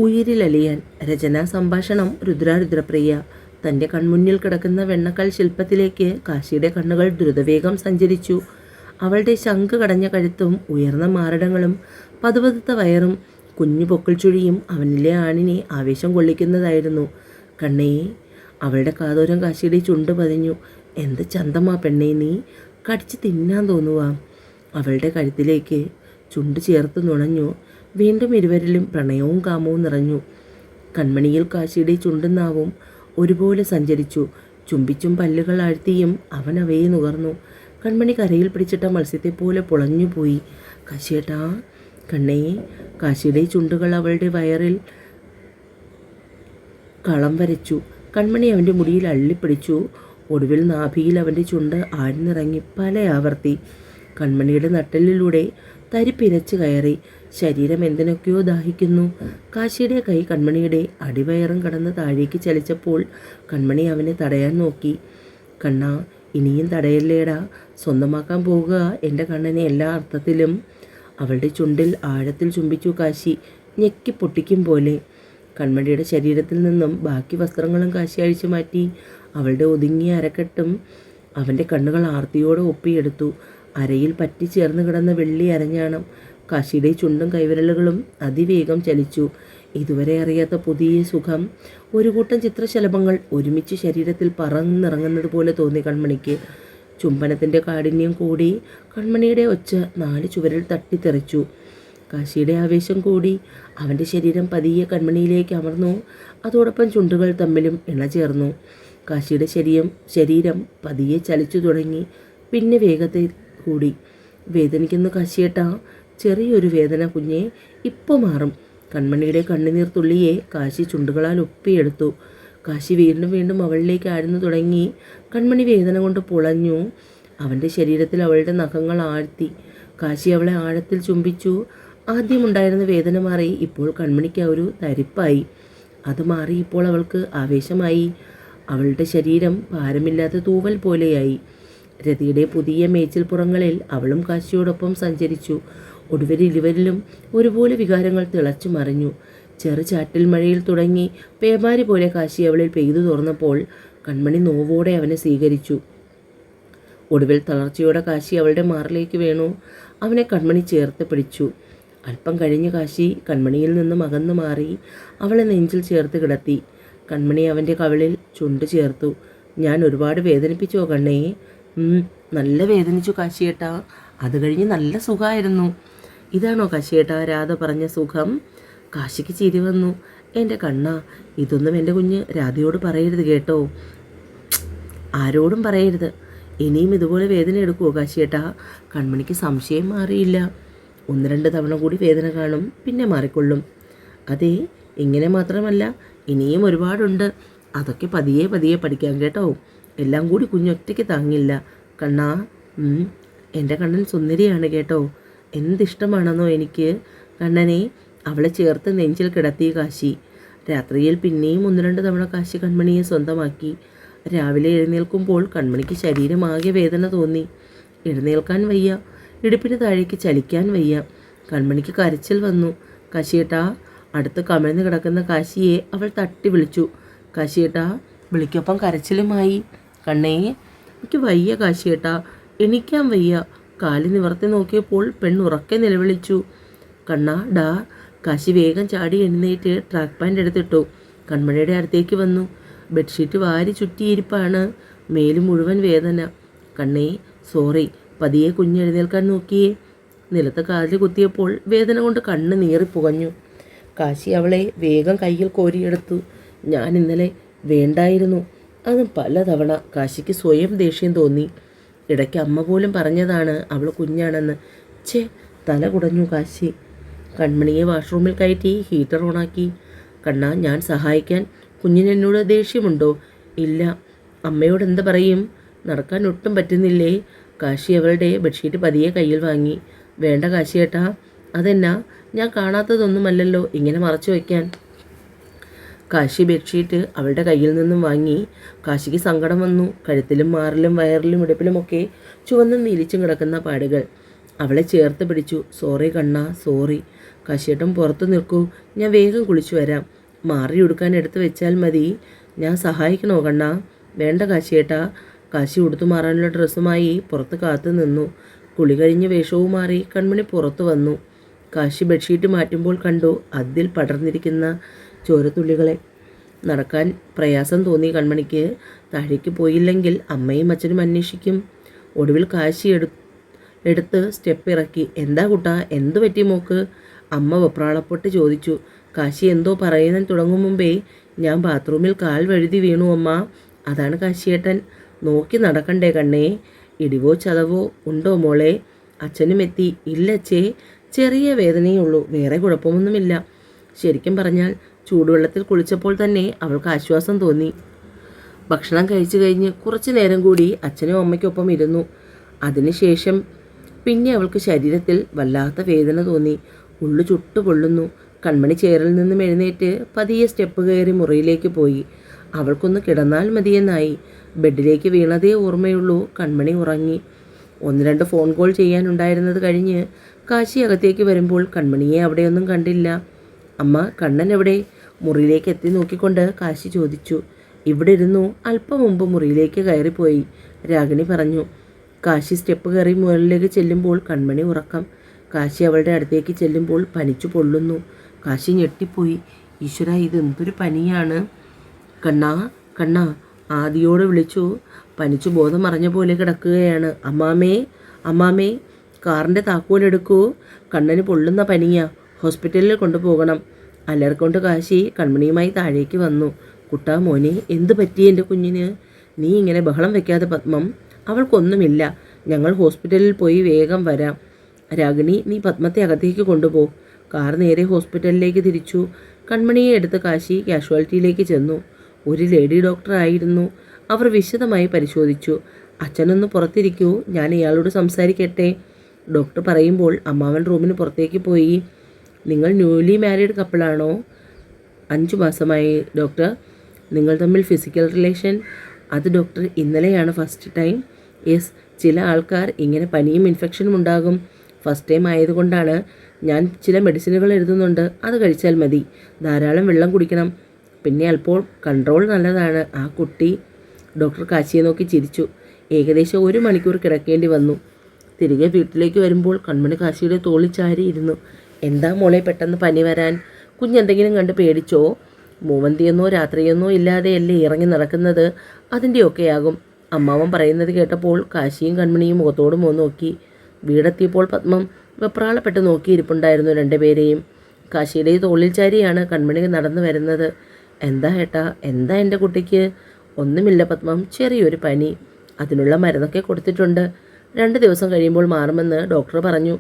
ഉയിരിലലിയാൻ. രചനാ സംഭാഷണം രുദ്രാരുദ്രപ്രിയ. തൻ്റെ കൺമുന്നിൽ കിടക്കുന്ന വെണ്ണക്കൽ ശില്പത്തിലേക്ക് കാശിയുടെ കണ്ണുകൾ ദ്രുതവേഗം സഞ്ചരിച്ചു. അവളുടെ ശംഖ് കടഞ്ഞ കഴുത്തും ഉയർന്ന മാറിടങ്ങളും പതുപതുത്ത വയറും കുഞ്ഞു പൊക്കിൾ ചുഴിയും അവനിലെ ആണിനെ ആവേശം കൊള്ളിക്കുന്നതായിരുന്നു. കണ്ണേ. അവളുടെ കാതോരം കാശിയുടെ ചുണ്ട് പതിഞ്ഞു. എന്ത് ചന്തമാ പെണ്ണേ നീ, കടിച്ച് തിന്നാൻ തോന്നുവാ. അവളുടെ കഴുത്തിലേക്ക് ചുണ്ട് ചേർത്ത് നുണഞ്ഞു. വീണ്ടും ഇരുവരിലും പ്രണയവും കാമവും നിറഞ്ഞു. കൺമണിയിൽ കാശിയുടെ ചുണ്ടും നാവും ഒരുപോലെ സഞ്ചരിച്ചു. ചുംബിച്ചും പല്ലുകൾ ആഴ്ത്തിയും അവൻ അവയെ നുകർന്നു. കൺമണി കരയിൽ പിടിച്ചിട്ട മത്സ്യത്തെപ്പോലെ പൊളഞ്ഞുപോയി. കാശിയേട്ടാ. കണ്ണേ. കാശിയുടെ ചുണ്ടുകൾ അവളുടെ വയറിൽ കളം വരച്ചു. കൺമണി അവൻ്റെ മുടിയിൽ അള്ളിപ്പിടിച്ചു. ഒടുവിൽ നാഭിയിൽ അവൻ്റെ ചുണ്ട് ആഴ്ന്നിറങ്ങി പല ആവർത്തി. കൺമണിയുടെ നട്ടലിലൂടെ തരിപ്പിരച്ച് കയറി. ശരീരം എന്തിനൊക്കെയോ ദാഹിക്കുന്നു. കാശിയുടെ കൈ കൺമണിയുടെ അടിവയറും കടന്ന് താഴേക്ക് ചലിച്ചപ്പോൾ കൺമണി അവനെ തടയാൻ നോക്കി. കണ്ണാ, ഇനിയും തടയല്ലേടാ, സ്വന്തമാക്കാൻ പോകുക എൻ്റെ കണ്ണനെ എല്ലാ അർത്ഥത്തിലും. അവളുടെ ചുണ്ടിൽ ആഴത്തിൽ ചുംബിച്ചു കാശി, ഞെക്കി പൊട്ടിക്കും പോലെ. കൺമണിയുടെ ശരീരത്തിൽ നിന്നും ബാക്കി വസ്ത്രങ്ങളും കാശി അഴിച്ചു മാറ്റി. അവളുടെ ഒതുങ്ങിയ അരക്കെട്ടും അവൻ്റെ കണ്ണുകൾ ആർത്തിയോടെ ഒപ്പിയെടുത്തു. അരയിൽ പറ്റി ചേർന്ന് കിടന്ന വെള്ളി അരഞ്ഞാണം. കാശിയുടെ ചുണ്ടും കൈവിരലുകളും അതിവേഗം ചലിച്ചു. ഇതുവരെ അറിയാത്ത പുതിയ സുഖം. ഒരു കൂട്ടം ചിത്രശലഭങ്ങൾ ഒരുമിച്ച് ശരീരത്തിൽ പറന്നിറങ്ങുന്നത് പോലെ തോന്നി കൺമണിക്ക്. ചുംബനത്തിൻ്റെ കാഠിന്യം കൂടി. കൺമണിയുടെ ഒച്ച 4 ചുവരിൽ തട്ടിത്തെറിച്ചു. കാശിയുടെ ആവേശം കൂടി. അവൻ്റെ ശരീരം പതിയെ കൺമണിയിലേക്ക് അമർന്നു. അതോടൊപ്പം ചുണ്ടുകൾ തമ്മിലും ഇണചേർന്നു. കാശിയുടെ ശരീരം പതിയെ ചലിച്ചു തുടങ്ങി. പിന്നെ വേഗത്തിൽ കൂടി. വേദനിക്കുന്നു കാശിയേട്ടാ. ചെറിയൊരു വേദന കുഞ്ഞെ, ഇപ്പോൾ മാറും. കൺമണിയുടെ കണ്ണുനീർ തുള്ളിയെ കാശി ചുണ്ടുകളാൽ ഒപ്പിയെടുത്തു. കാശി വീണ്ടും വീണ്ടും അവളിലേക്ക് ആഴ്ന്നു തുടങ്ങി. കൺമണി വേദന കൊണ്ട് പുളഞ്ഞു. അവൻ്റെ ശരീരത്തിൽ അവളുടെ നഖങ്ങൾ ആഴ്ത്തി. കാശി അവളെ ആഴത്തിൽ ചുംബിച്ചു. ആദ്യമുണ്ടായിരുന്ന വേദന മാറി. ഇപ്പോൾ കൺമണിക്ക് ഒരു തരിപ്പായി. അത് മാറി ഇപ്പോൾ അവൾക്ക് ആവേശമായി. അവളുടെ ശരീരം ഭാരമില്ലാത്ത തൂവൽ പോലെയായി. രതിയുടെ പുതിയ മേച്ചിൽപ്പുറങ്ങളിൽ അവളും കാശിയോടൊപ്പം സഞ്ചരിച്ചു. ഒടുവിൽ ഇരുവരിലും ഒരുപോലെ വികാരങ്ങൾ തിളച്ചു മറിഞ്ഞു. ചെറുചാറ്റൽ മഴയിൽ തുടങ്ങി പേമാരി പോലെ കാശി അവളിൽ പെയ്തു തുറന്നപ്പോൾ കൺമണി നോവോടെ അവനെ സ്വീകരിച്ചു. ഒടുവിൽ തളർച്ചയോടെ കാശി അവളുടെ മാറിലേക്ക് വീണു. അവനെ കൺമണി ചേർത്ത് പിടിച്ചു. അല്പം കഴിഞ്ഞ് കാശി കൺമണിയിൽ നിന്നും അകന്നു മാറി. അവളെ നെഞ്ചിൽ ചേർത്ത് കിടത്തി. കൺമണി അവൻ്റെ കവിളിൽ ചുണ്ട് ചേർത്തു. ഞാൻ ഒരുപാട് വേദനിപ്പിച്ചോ കണ്ണേ? നല്ല വേദനിച്ചു കാശിയേട്ടാ. അത് കഴിഞ്ഞ് നല്ല സുഖമായിരുന്നു. ഇതാണോ കാശിയേട്ടാ രാധ പറഞ്ഞ സുഖം? കാശിക്ക് ചിരി വന്നു. എൻ്റെ കണ്ണാ, ഇതൊന്നും എൻ്റെ കുഞ്ഞ് രാധയോട് പറയരുത് കേട്ടോ. ആരോടും പറയരുത്. ഇനിയും ഇതുപോലെ വേദന എടുക്കുമോ കാശിയേട്ടാ? കൺമണിക്ക് സംശയം മാറിയില്ല. 1-2 തവണ കൂടി വേദന കാണും, പിന്നെ മാറിക്കൊള്ളും. അതെ, ഇങ്ങനെ മാത്രമല്ല, ഇനിയും ഒരുപാടുണ്ട്. അതൊക്കെ പതിയെ പതിയെ പഠിക്കാം കേട്ടോ. എല്ലാം കൂടി കുഞ്ഞൊറ്റയ്ക്ക് താങ്ങില്ല. കണ്ണാ. എൻ്റെ കണ്ണൻ സുന്ദരിയാണ് കേട്ടോ. എന്തിഷ്ടമാണെന്നോ എനിക്ക് കണ്ണനെ. അവളെ ചേർത്ത് നെഞ്ചിൽ കിടത്തി കാശി. രാത്രിയിൽ പിന്നെയും 1-2 തവണ കാശി കൺമണിയെ സ്വന്തമാക്കി. രാവിലെ എഴുന്നേൽക്കുമ്പോൾ കൺമണിക്ക് ശരീരമാകെ വേദന തോന്നി. എഴുന്നേൽക്കാൻ വയ്യ. ഇടുപ്പിന് താഴേക്ക് ചലിക്കാൻ വയ്യ. കൺമണിക്ക് കരച്ചിൽ വന്നു. കാശിയേട്ടാ. അടുത്ത് കമിഴ്ന്ന് കിടക്കുന്ന കാശിയെ അവൾ തട്ടി വിളിച്ചു. കാശിയേട്ടാ. വിളിക്കൊപ്പം കരച്ചിലുമായി. കണ്ണേ, എനിക്ക് വയ്യ കാശിയേട്ടാ, എണീക്കാൻ വയ്യ. കാല് നിവർത്തി നോക്കിയപ്പോൾ പെണ്ണുറക്കെ നിലവിളിച്ചു. കണ്ണാ ഡാ. കാശി വേഗം ചാടി എഴുന്നേറ്റ് ട്രാക്ക് പാൻറ് എടുത്തിട്ടു. കൺമണിയുടെ അടുത്തേക്ക് വന്നു. ബെഡ്ഷീറ്റ് വാരി ചുറ്റിയിരിപ്പാണ്. മേല് മുഴുവൻ വേദന. കണ്ണേ, സോറി. പതിയെ കുഞ്ഞെഴുന്നേൽക്കാൻ നോക്കിയേ. നിലത്ത് കാലിൽ കുത്തിയപ്പോൾ വേദന കൊണ്ട് കണ്ണ് നീറിപ്പുകഞ്ഞു. കാശി അവളെ വേഗം കയ്യിൽ കോരിയെടുത്തു. ഞാൻ ഇന്നലെ വേണ്ടായിരുന്നു. അതും പലതവണ. കാശിക്ക് സ്വയം ദേഷ്യം തോന്നി. ഇടയ്ക്ക് അമ്മ പോലും പറഞ്ഞതാണ് അവൾ കുഞ്ഞാണെന്ന്. തല കുടഞ്ഞു കാശി. കൺമണിയെ വാഷ്റൂമിൽ കയറ്റി ഹീറ്റർ ഓണാക്കി. കണ്ണാ, ഞാൻ സഹായിക്കാൻ. കുഞ്ഞിന് എന്നോട് ദേഷ്യമുണ്ടോ? ഇല്ല. അമ്മയോട് എന്ത് പറയും? നടക്കാൻ ഒട്ടും പറ്റുന്നില്ലേ? കാശി അവളുടെ ബെഡ്ഷീറ്റ് പതിയെ കയ്യിൽ വാങ്ങി. വേണ്ട കാശിയേട്ടാ. അതെന്നാ? ഞാൻ കാണാത്തതൊന്നുമല്ലല്ലോ ഇങ്ങനെ മറച്ചു വയ്ക്കാൻ. കാശി ബെഡ്ഷീറ്റ് അവളുടെ കയ്യിൽ നിന്നും വാങ്ങി. കാശിക്ക് സങ്കടം വന്നു. കഴുത്തിലും മാറിലും വയറിലും ഇടുപ്പിലുമൊക്കെ ചുവന്നും നീലിച്ചും കിടക്കുന്ന പാടുകൾ. അവളെ ചേർത്ത് പിടിച്ചു. സോറി കണ്ണാ, സോറി. കാശിയേട്ടൻ പുറത്ത് നിൽക്കൂ, ഞാൻ വേഗം കുളിച്ചു വരാം. മാറിയെടുക്കാൻ എടുത്ത് വെച്ചാൽ മതി. ഞാൻ സഹായിക്കണോ കണ്ണാ? വേണ്ട കാശിയേട്ടാ. കാശി ഉടുത്തു മാറാനുള്ള ഡ്രസ്സുമായി പുറത്ത് കാത്തു നിന്നു. കുളി കഴിഞ്ഞ് വേഷവും മാറി കൺമണി പുറത്തു വന്നു. കാശി ബെഡ്ഷീറ്റ് മാറ്റുമ്പോൾ കണ്ടു അതിൽ പടർന്നിരിക്കുന്ന ചോരത്തുള്ളികളെ. നടക്കാൻ പ്രയാസം തോന്നി കൺമണിക്ക്. താഴേക്ക് പോയില്ലെങ്കിൽ അമ്മയും അച്ഛനും അന്വേഷിക്കും. ഒടുവിൽ കാശി എടുത്ത് സ്റ്റെപ്പ് ഇറക്കി. എന്താ കുട്ടാ, എന്തു പറ്റി മോക്ക്? അമ്മ വെപ്രാളപ്പെട്ട് ചോദിച്ചു. കാശി എന്തോ പറയാൻ തുടങ്ങും മുമ്പേ ഞാൻ ബാത്റൂമിൽ കാൽ വഴുതി വീണു അമ്മ. അതാണ് കാശിയേട്ടൻ. നോക്കി നടക്കണ്ടേ കണ്ണേ? ഇടിവോ ചതവോ ഉണ്ടോ മോളെ? അച്ഛനും എത്തി. ഇല്ലച്ചേ, ചെറിയ വേദനയുള്ളൂ, വേറെ കുഴപ്പമൊന്നുമില്ല. ശരിക്കും പറഞ്ഞാൽ ചൂടുവെള്ളത്തിൽ കുളിച്ചപ്പോൾ തന്നെ അവൾക്ക് ആശ്വാസം തോന്നി. ഭക്ഷണം കഴിച്ചു കഴിഞ്ഞ് കുറച്ചു നേരം കൂടി അച്ഛനും അമ്മയ്ക്കൊപ്പം ഇരുന്നു. അതിനുശേഷം പിന്നെ അവൾക്ക് ശരീരത്തിൽ വല്ലാത്ത വേദന തോന്നി. ഉള്ളു ചുട്ടു പൊള്ളുന്നു. കൺമണി ചെയറിൽ നിന്നും എഴുന്നേറ്റ് പതിയെ സ്റ്റെപ്പ് കയറി മുറിയിലേക്ക് പോയി. അവൾക്കൊന്ന് കിടന്നാൽ മതിയെന്നായി. ബെഡിലേക്ക് വീണതേ ഓർമ്മയുള്ളൂ. കൺമണി ഉറങ്ങി. 1-2 ഫോൺ കോൾ ചെയ്യാനുണ്ടായിരുന്നത് കഴിഞ്ഞ് കാശി അകത്തേക്ക് വരുമ്പോൾ കൺമണിയെ അവിടെയൊന്നും കണ്ടില്ല. അമ്മ, കണ്ണൻ എവിടെ? മുറിയിലേക്ക് എത്തി നോക്കിക്കൊണ്ട് കാശി ചോദിച്ചു. ഇവിടെ ഇരുന്നു, അല്പം മുമ്പ് മുറിയിലേക്ക് കയറിപ്പോയി, രാഗിണി പറഞ്ഞു. കാശി സ്റ്റെപ്പ് കയറി മുകളിലേക്ക് ചെല്ലുമ്പോൾ കൺമണി ഉറക്കം. കാശി അവളുടെ അടുത്തേക്ക് ചെല്ലുമ്പോൾ പനിച്ചു പൊള്ളുന്നു. കാശി ഞെട്ടിപ്പോയി. ഈശ്വര, ഇതെന്തൊരു പനിയാണ്! കണ്ണാ, കണ്ണാ, ആദിയോട് വിളിച്ചു. പനിച്ചു ബോധം മറഞ്ഞ പോലെ കിടക്കുകയാണ്. അമ്മാമേ, അമ്മാമേ, കാറിൻ്റെ താക്കോലെടുക്കൂ. കണ്ണന് പൊള്ളുന്ന പനിയാ, ഹോസ്പിറ്റലിൽ കൊണ്ടുപോകണം. അലർക്കൊണ്ട് കാശി കൺമണിയുമായി താഴേക്ക് വന്നു. കുട്ടാ മോനെ, എന്തു പറ്റി എൻ്റെ കുഞ്ഞിന്? നീ ഇങ്ങനെ ബഹളം വെക്കാതെ പത്മം. അവൾക്കൊന്നുമില്ല. ഞങ്ങൾ ഹോസ്പിറ്റലിൽ പോയി വേഗം വരാം. രാഗിണി, നീ പത്മത്തെ അകത്തേക്ക് കൊണ്ടുപോ. കാർ നേരെ ഹോസ്പിറ്റലിലേക്ക് തിരിച്ചു. കൺമണിയെ എടുത്ത് കാശി കാഷ്വാലിറ്റിയിലേക്ക് ചെന്നു. ഒരു ലേഡി ഡോക്ടർ ആയിരുന്നു. അവർ വിശദമായി പരിശോധിച്ചു. അച്ഛനൊന്ന് പുറത്തിരിക്കൂ, ഞാൻ ഇയാളോട് സംസാരിക്കട്ടെ. ഡോക്ടർ പറയുമ്പോൾ അമ്മാവൻ റൂമിന് പുറത്തേക്ക് പോയി. നിങ്ങൾ ന്യൂലി മാരീഡ് കപ്പിളാണോ? 5 മാസമായി ഡോക്ടർ. നിങ്ങൾ തമ്മിൽ ഫിസിക്കൽ റിലേഷൻ? അത് ഡോക്ടർ, ഇന്നലെയാണ് ഫസ്റ്റ് ടൈം. യെസ്, ചില ആൾക്കാർ ഇങ്ങനെ പനിയും ഇൻഫെക്ഷനും ഉണ്ടാകും. ഫസ്റ്റ് ടൈം ആയതുകൊണ്ടാണ്. ഞാൻ ചില മെഡിസിനുകൾ എഴുതുന്നുണ്ട്, അത് കഴിച്ചാൽ മതി. ധാരാളം വെള്ളം കുടിക്കണം. പിന്നെ അല്പം കൺട്രോൾ നല്ലതാണ്. ആ കുട്ടി. ഡോക്ടർ കാശിയെ നോക്കി ചിരിച്ചു. ഏകദേശം 1 മണിക്കൂർ കിടക്കേണ്ടി വന്നു. തിരികെ വീട്ടിലേക്ക് വരുമ്പോൾ കൺമണി കാശിയുടെ തോളിൽ ചാരിയിരുന്നു. എന്താ മോളെ പെട്ടെന്ന് പനി വരാൻ? കുഞ്ഞെന്തെങ്കിലും കണ്ട് പേടിച്ചോ? മൂവന്തിയെന്നോ രാത്രിയെന്നോ ഇല്ലാതെയല്ലേ ഇറങ്ങി നടക്കുന്നത്? അതിൻ്റെയൊക്കെയാകും. അമ്മാവൻ പറയുന്നത് കേട്ടപ്പോൾ കാശിയും കൺമണിയും മുഖത്തോട് നോക്കി. വീടെത്തിയപ്പോൾ പത്മം വെപ്രാളപ്പെട്ട് നോക്കിയിരിപ്പുണ്ടായിരുന്നു 2 പേരെയും. കാശിയുടെ തോളിൽ ചാരിയാണ് കൺമണി നടന്നു വരുന്നത്. എന്താ ഏട്ടാ, എന്താ എൻ്റെ കുട്ടിക്ക്? ഒന്നുമില്ല പത്മം, ചെറിയൊരു പനി. അതിനുള്ള മരുന്നൊക്കെ കൊടുത്തിട്ടുണ്ട്. 2 ദിവസം കഴിയുമ്പോൾ മാറുമെന്ന് ഡോക്ടർ പറഞ്ഞു.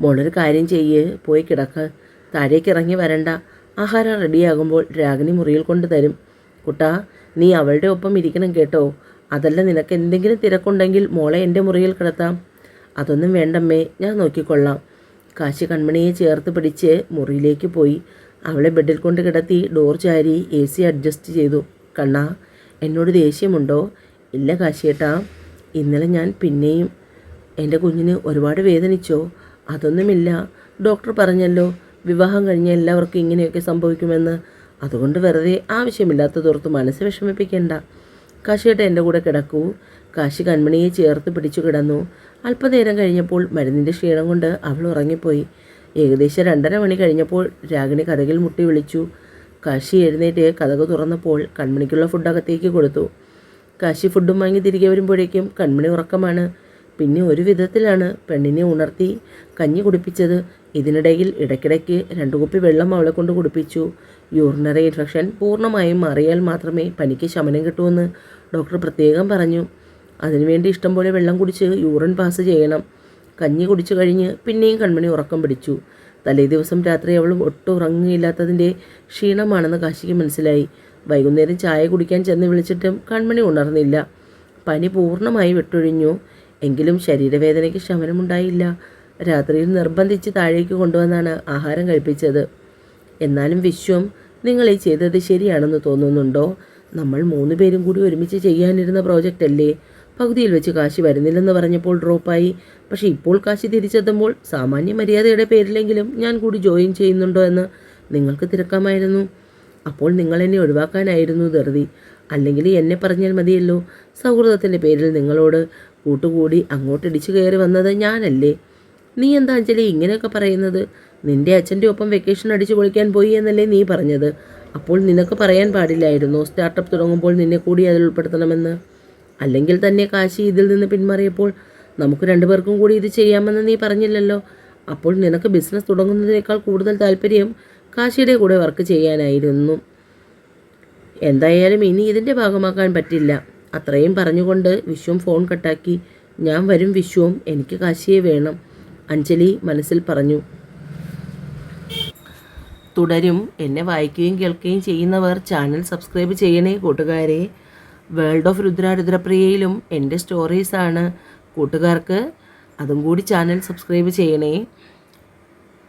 മോളൊരു കാര്യം ചെയ്യ്, പോയി കിടക്ക്. താഴേക്ക് ഇറങ്ങി വരണ്ട. ആഹാരം റെഡിയാകുമ്പോൾ രാഗിണി മുറിയിൽ കൊണ്ട് തരും. കുട്ടാ, നീ അവളുടെ ഒപ്പം ഇരിക്കണം കേട്ടോ. അതല്ല, നിനക്ക് എന്തെങ്കിലും തിരക്കുണ്ടെങ്കിൽ മോളെ എൻ്റെ മുറിയിൽ കിടത്താം. അതൊന്നും വേണ്ടമ്മേ, ഞാൻ നോക്കിക്കൊള്ളാം. കാശി കൺമണിയെ ചേർത്ത് പിടിച്ച് മുറിയിലേക്ക് പോയി. അവളെ ബെഡിൽ കൊണ്ട് കിടത്തി ഡോർ ചാരി AC അഡ്ജസ്റ്റ് ചെയ്തു. കണ്ണാ, എന്നോട് ദേഷ്യമുണ്ടോ? ഇല്ല കാശിയേട്ടാ. ഇന്നലെ ഞാൻ പിന്നെയും എൻ്റെ കുഞ്ഞിന് ഒരുപാട് വേദനിച്ചോ? അതൊന്നുമില്ല. ഡോക്ടർ പറഞ്ഞല്ലോ, വിവാഹം കഴിഞ്ഞ എല്ലാവർക്കും ഇങ്ങനെയൊക്കെ സംഭവിക്കുമെന്ന്. അതുകൊണ്ട് വെറുതെ ആവശ്യമില്ലാത്തതോർത്ത് മനസ്സ് വിഷമിപ്പിക്കേണ്ട. കാശിയേട്ട എൻ്റെ കൂടെ കിടക്കൂ. കാശി കൺമണിയെ ചേർത്ത് പിടിച്ചു കിടന്നു. അല്പനേരം കഴിഞ്ഞപ്പോൾ മരുന്നിൻ്റെ ക്ഷീണം കൊണ്ട് അവൾ ഉറങ്ങിപ്പോയി. ഏകദേശം 2:30 മണി കഴിഞ്ഞപ്പോൾ രാഗിണി കതകിൽ മുട്ടി വിളിച്ചു. കാശി എഴുന്നേറ്റ് കതക് തുറന്നപ്പോൾ കൺമണിക്കുള്ള ഫുഡ് അകത്തേക്ക് കൊടുത്തു. കാശി ഫുഡും വാങ്ങി തിരികെ വരുമ്പോഴേക്കും കൺമണി ഉറക്കമാണ്. പിന്നെ ഒരു വിധത്തിലാണ് പെണ്ണിനെ ഉണർത്തി കഞ്ഞി കുടിപ്പിച്ചത്. ഇതിനിടയിൽ ഇടയ്ക്കിടയ്ക്ക് 2 കുപ്പി വെള്ളം അവളെ കൊണ്ട് കുടിപ്പിച്ചു. യൂറിനറി ഇൻഫെക്ഷൻ പൂർണ്ണമായും മാറിയാൽ മാത്രമേ പനിക്ക് ശമനം കിട്ടുമെന്ന് ഡോക്ടർ പ്രത്യേകം പറഞ്ഞു. അതിനുവേണ്ടി ഇഷ്ടംപോലെ വെള്ളം കുടിച്ച് യൂറിൻ പാസ് ചെയ്യണം. കഞ്ഞി കുടിച്ചു കഴിഞ്ഞ് പിന്നെയും കൺമണി ഉറക്കം പിടിച്ചു. തലേ ദിവസം രാത്രി അവൾ ഒട്ടും ഉറങ്ങിയില്ലാത്തതിൻ്റെ ക്ഷീണമാണെന്ന് കാശിക്ക് മനസ്സിലായി. വൈകുന്നേരം ചായ കുടിക്കാൻ ചെന്ന് വിളിച്ചിട്ടും കൺമണി ഉണർന്നില്ല. പനി പൂർണ്ണമായി വിട്ടൊഴിഞ്ഞു. എങ്കിലും ശരീരവേദനയ്ക്ക് ശമനമുണ്ടായില്ല. രാത്രിയിൽ നിർബന്ധിച്ച് താഴേക്ക് കൊണ്ടുവന്നാണ് ആഹാരം കഴിപ്പിച്ചത്. എന്നാലും വിശ്വം, നിങ്ങൾ ഈ ചെയ്തത് ശരിയാണെന്ന് തോന്നുന്നുണ്ടോ? നമ്മൾ 3 പേരും കൂടി ഒരുമിച്ച് ചെയ്യാനിരുന്ന പ്രോജക്റ്റ് അല്ലേ? പകുതിയിൽ വെച്ച് കാശി വരുന്നില്ലെന്ന് പറഞ്ഞപ്പോൾ ഡ്രോപ്പായി. പക്ഷേ ഇപ്പോൾ കാശി തിരിച്ചെത്തുമ്പോൾ സാമാന്യ മര്യാദയുടെ പേരിലെങ്കിലും ഞാൻ കൂടി ജോയിൻ ചെയ്യുന്നുണ്ടോ എന്ന് നിങ്ങൾക്ക് തിരക്കാമായിരുന്നു. അപ്പോൾ നിങ്ങൾ എന്നെ ഒഴിവാക്കാനായിരുന്നു ധൃതി. അല്ലെങ്കിൽ എന്നെ പറഞ്ഞാൽ മതിയല്ലോ. സൗഹൃദത്തിൻ്റെ പേരിൽ നിങ്ങളോട് കൂട്ടുകൂടി അങ്ങോട്ടിടിച്ചു കയറി വന്നത് ഞാനല്ലേ? നീ എന്താ അഞ്ജലി ഇങ്ങനെയൊക്കെ പറയുന്നത്? നിന്റെ അച്ഛൻ്റെ ഒപ്പം വെക്കേഷൻ അടിച്ചു പൊളിക്കാൻ പോയി എന്നല്ലേ നീ പറഞ്ഞത്? അപ്പോൾ നിനക്ക് പറയാൻ പാടില്ലായിരുന്നോ സ്റ്റാർട്ടപ്പ് തുടങ്ങുമ്പോൾ നിന്നെ കൂടി അതിൽ ഉൾപ്പെടുത്തണമെന്ന്? അല്ലെങ്കിൽ തന്നെ കാശി ഇതിൽ നിന്ന് പിന്മാറിയപ്പോൾ നമുക്ക് രണ്ടുപേർക്കും കൂടി ഇത് ചെയ്യാമെന്ന് നീ പറഞ്ഞില്ലല്ലോ. അപ്പോൾ നിനക്ക് ബിസിനസ് തുടങ്ങുന്നതിനേക്കാൾ കൂടുതൽ താല്പര്യം കാശിയുടെ കൂടെ വർക്ക് ചെയ്യാനായിരുന്നു. എന്തായാലും ഇനി ഇതിൻ്റെ ഭാഗമാക്കാൻ പറ്റില്ല. അത്രയും പറഞ്ഞുകൊണ്ട് വിശ്വം ഫോൺ കട്ടാക്കി. ഞാൻ വരും വിശ്വം, എനിക്ക് കാശിയെ വേണം, അഞ്ജലി മനസ്സിൽ പറഞ്ഞു. തുടരും. എന്നെ വായിക്കുകയും കേൾക്കുകയും ചെയ്യുന്നവർ ചാനൽ സബ്സ്ക്രൈബ് ചെയ്യണേ കൂട്ടുകാരെ. വേൾഡ് ഓഫ് രുദ്രപ്രിയയിലും എൻ്റെ സ്റ്റോറീസാണ്. കൂട്ടുകാർക്ക് അതും കൂടി ചാനൽ സബ്സ്ക്രൈബ് ചെയ്യണേ.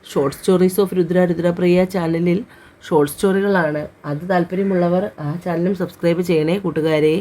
ഷോർട്ട് സ്റ്റോറീസ് ഓഫ് രുദ്രപ്രിയ ചാനലിൽ ഷോർട്ട് സ്റ്റോറികളാണ്. അത് താല്പര്യമുള്ളവർ ആ ചാനലും സബ്സ്ക്രൈബ് ചെയ്യണേ കൂട്ടുകാരെ.